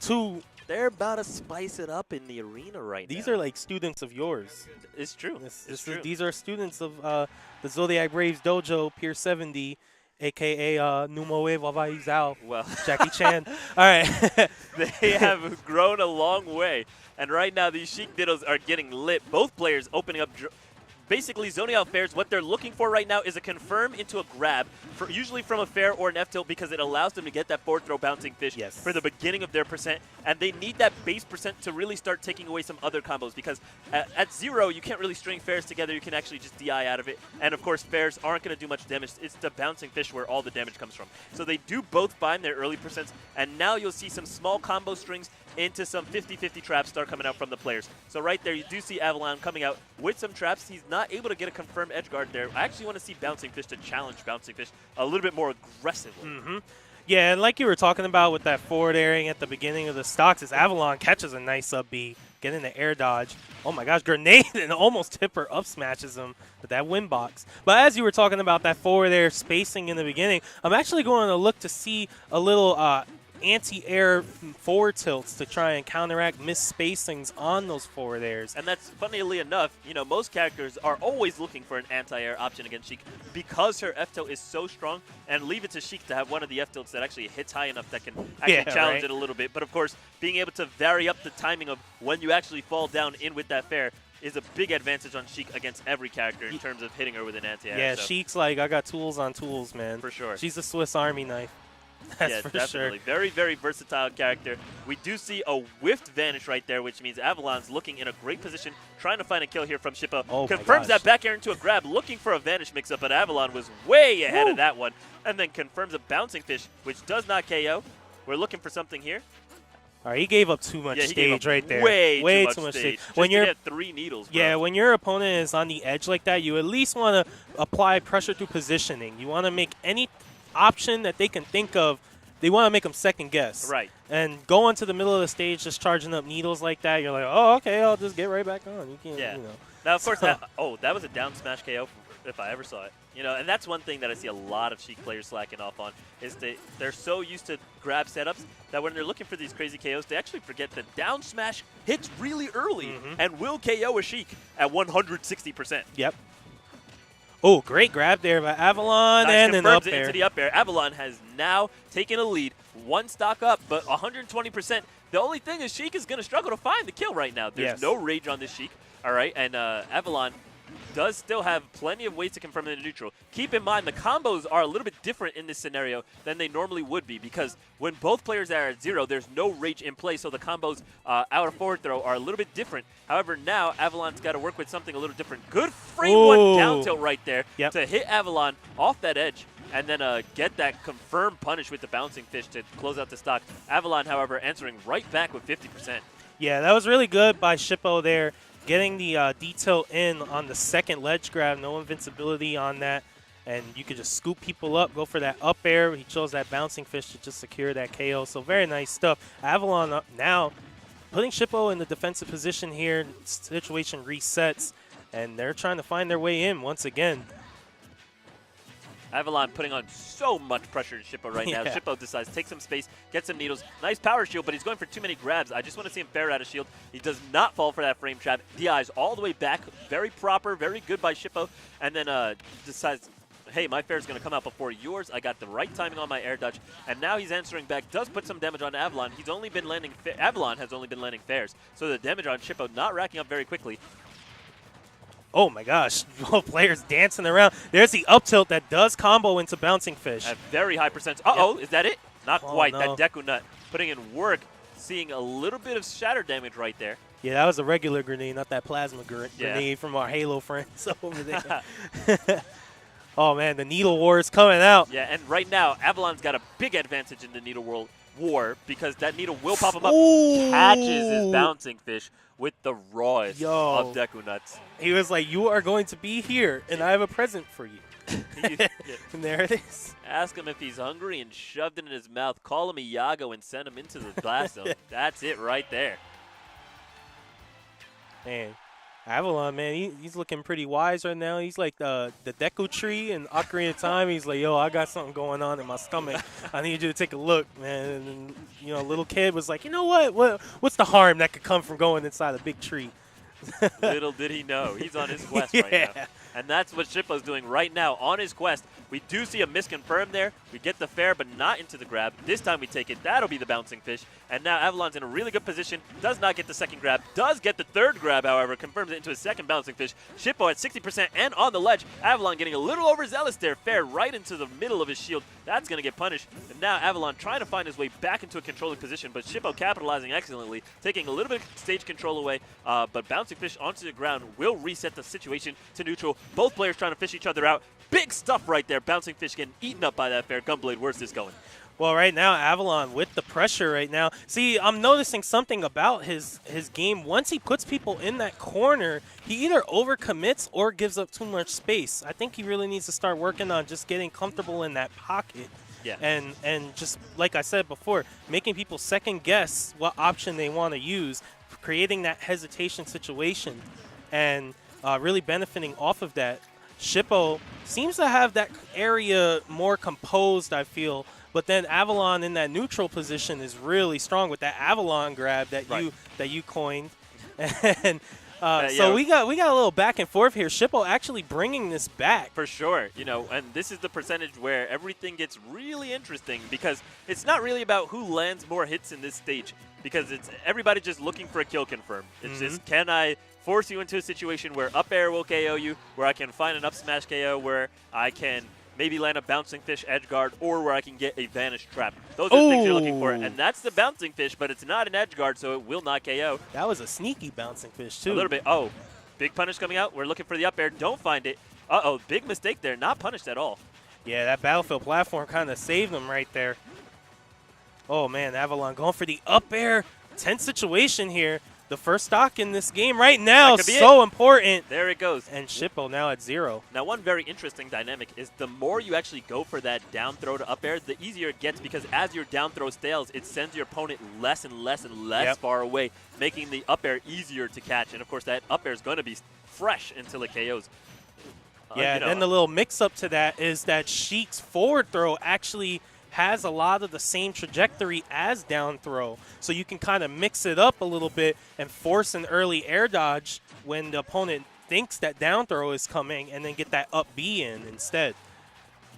two. They're about to spice it up in the arena right now. These are like students of yours. It's true. These are students of the Zodiac Braves Dojo, Pier 70, a.k.a. Numoe Wawai Zhao, Well, Jackie Chan. All right. they have grown a long way. And right now, these Sheik Dittos are getting lit. Both players opening up. Basically, zoning out fairs, what they're looking for right now is a confirm into a grab, usually from a fair or an F-tilt, because it allows them to get that forward throw bouncing fish for the beginning of their percent. And they need that base percent to really start taking away some other combos, because at 0, you can't really string fairs together. You can actually just DI out of it. And, of course, fairs aren't going to do much damage. It's the bouncing fish where all the damage comes from. So they do both find their early percents, and now you'll see some small combo strings into some 50-50 traps start coming out from the players. So right there, you do see Avalon coming out with some traps. He's not able to get a confirmed edge guard there. I actually want to see Bouncing Fish to challenge Bouncing Fish a little bit more aggressively. Yeah, and like you were talking about with that forward airing at the beginning of the stocks, is Avalon catches a nice up B, getting the air dodge. Oh my gosh, grenade, and almost Tipper up smashes him with that win box. But as you were talking about that forward air spacing in the beginning, I'm actually going to look to see a little anti-air forward tilts to try and counteract missed spacings on those forward airs. And that's, funnily enough, you know, most characters are always looking for an anti-air option against Sheik because her F-tilt is so strong, and leave it to Sheik to have one of the F-tilts that actually hits high enough that can actually challenge it a little bit. But, of course, being able to vary up the timing of when you actually fall down in with that fair is a big advantage on Sheik against every character in terms of hitting her with an anti-air. Yeah, so. Sheik's like, I got tools on tools, man. For sure. She's a Swiss Army knife. That's for definitely. sure. Very, very versatile character. We do see a whiffed vanish right there, which means Avalon's looking in a great position, trying to find a kill here from Shippo. Oh confirms that back air into a grab, looking for a vanish mix-up, but Avalon was way ahead of that one. And then confirms a bouncing fish, which does not KO. We're looking for something here. All right, he gave up too much stage right there. Way too much stage. When you're at 3 needles, bro. Yeah, when your opponent is on the edge like that, you at least want to apply pressure through positioning. You want to make any option that they can think of. They want to make them second guess. Right. And going to the middle of the stage just charging up needles like that, you're like, oh, okay, I'll just get right back on. You can't, you know. Now, of course, that was a down smash KO if I ever saw it. You know, and that's one thing that I see a lot of Sheik players slacking off on is they're so used to grab setups that when they're looking for these crazy KOs, they actually forget that down smash hits really early and will KO a Sheik at 160%. Yep. Oh, great grab there by Avalon and an up air. Into the up air. Avalon has now taken a lead, 1 stock up, but 120%. The only thing is Sheik is going to struggle to find the kill right now. There's no rage on this Sheik, all right? And Avalon does still have plenty of ways to confirm in the neutral. Keep in mind, the combos are a little bit different in this scenario than they normally would be because when both players are at 0, there's no rage in play, so the combos out of forward throw are a little bit different. However, now Avalon's got to work with something a little different. Good frame 1 down tilt right there to hit Avalon off that edge and then get that confirmed punish with the bouncing fish to close out the stock. Avalon, however, answering right back with 50%. Yeah, that was really good by Shippo there. Getting the detail in on the second ledge grab, no invincibility on that, and you could just scoop people up, go for that up air. He chose that bouncing fish to just secure that KO, so very nice stuff. Avalon now putting Shippo in the defensive position here. Situation resets, and they're trying to find their way in once again. Avalon putting on so much pressure to Shippo right now. Shippo decides to take some space, get some needles. Nice power shield, but he's going for too many grabs. I just want to see him fair out of shield. He does not fall for that frame trap. DI's all the way back. Very proper, very good by Shippo. And then decides, hey, my fair is going to come out before yours. I got the right timing on my air dodge. And now he's answering back. Does put some damage on Avalon. He's only been landing, Avalon has only been landing fairs. So the damage on Shippo not racking up very quickly. Oh my gosh, both players dancing around. There's the up tilt that does combo into bouncing fish. At very high percent. Is that it? Not quite. No. That Deku Nut putting in work, seeing a little bit of shatter damage right there. Yeah, that was a regular grenade, not that plasma grenade from our Halo friends over there. Oh man, the Needle War is coming out. Yeah, and right now, Avalon's got a big advantage in the Needle War because that needle will pop him up. Catches his bouncing fish with the rawest of Deku Nuts. He was like, you are going to be here, and I have a present for you. And there it is. Ask him if he's hungry and shoved it in his mouth. Call him Iago and send him into the blast zone. That's it right there. Man, Avalon, man, he's looking pretty wise right now. He's like the Deku tree in Ocarina of Time. He's like, yo, I got something going on in my stomach. I need you to take a look, man. And little kid was like, you know what's the harm that could come from going inside a big tree? Little did he know. He's on his quest right now. And that's what Shippo's doing right now on his quest. We do see a misconfirm there. We get the fair, but not into the grab. This time we take it. That'll be the bouncing fish. And now Avalon's in a really good position. Does not get the second grab. Does get the third grab, however. Confirms it into a second bouncing fish. Shippo at 60% and on the ledge. Avalon getting a little overzealous there. Fair right into the middle of his shield. That's going to get punished. And now Avalon trying to find his way back into a controlling position, but Shippo capitalizing excellently, taking a little bit of stage control away. But bouncing fish onto the ground will reset the situation to neutral. Both players trying to fish each other out. Big stuff right there. Bouncing fish getting eaten up by that fair. Gunblade, where's this going? Well, right now, Avalon with the pressure right now. See, I'm noticing something about his game. Once he puts people in that corner, he either overcommits or gives up too much space. I think he really needs to start working on just getting comfortable in that pocket. Yeah. And just, like I said before, making people second guess what option they want to use, creating that hesitation situation, and really benefiting off of that. Shippo seems to have that area more composed, I feel, but then Avalon in that neutral position is really strong with that Avalon grab that you coined. And so we got a little back and forth here. Shippo actually bringing this back. For sure, and this is the percentage where everything gets really interesting because it's not really about who lands more hits in this stage because it's everybody just looking for a kill confirm. It's just, can I force you into a situation where up air will KO you, where I can find an up smash KO, where I can maybe land a bouncing fish edge guard, or where I can get a vanish trap. Those are the things you're looking for, and that's the bouncing fish, but it's not an edge guard, so it will not KO. That was a sneaky bouncing fish, too. A little bit. Oh, big punish coming out. We're looking for the up air. Don't find it. Uh-oh, big mistake there. Not punished at all. Yeah, that battlefield platform kind of saved him right there. Oh, man, Avalon going for the up air. Tense situation here. The first stock in this game right now is so important. There it goes. And Shippo now at 0. Now, one very interesting dynamic is the more you actually go for that down throw to up air, the easier it gets because as your down throw stales, it sends your opponent less and less and less far away, making the up air easier to catch. And, of course, that up air is going to be fresh until it KOs. Yeah, and then the little mix-up to that is that Sheik's forward throw actually has a lot of the same trajectory as down throw. So you can kind of mix it up a little bit and force an early air dodge when the opponent thinks that down throw is coming and then get that up B in instead.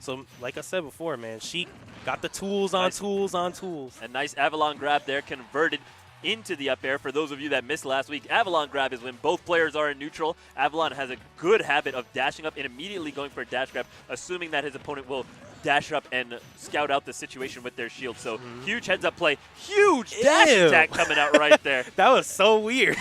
So like I said before, man, Sheik got the tools on tools on tools. A nice Avalon grab there converted into the up air. For those of you that missed last week, Avalon grab is when both players are in neutral. Avalon has a good habit of dashing up and immediately going for a dash grab, assuming that his opponent will dash up and scout out the situation with their shield. So huge heads up play, huge dash attack coming out right there. That was so weird.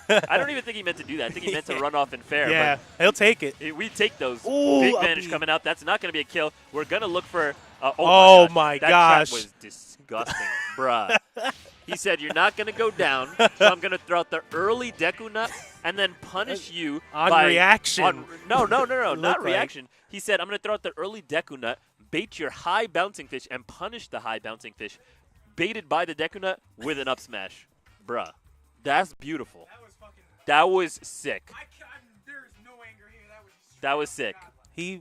I don't even think he meant to do that. I think he meant to run off and fair. Yeah, he'll take it. We take those. Big vanish coming out. That's not going to be a kill. We're going to look for oh my gosh. That trap was disgusting, bruh. He said, you're not going to go down, so I'm going to throw out the early Deku Nut and then punish you on by reaction. No, not reaction. He said, I'm going to throw out the early Deku Nut, bait your high bouncing fish, and punish the high bouncing fish, baited by the Deku Nut with an up smash. Bruh, that's beautiful. That was sick. There is no anger here. That was sick.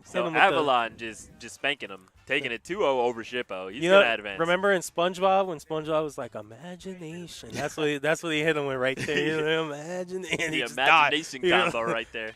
So Avalon just spanking him, taking it 2-0 over Shippo. He's going to advance. Remember in SpongeBob when SpongeBob was like, imagination? That's what he hit him with right there. Imagination. The imagination combo right there.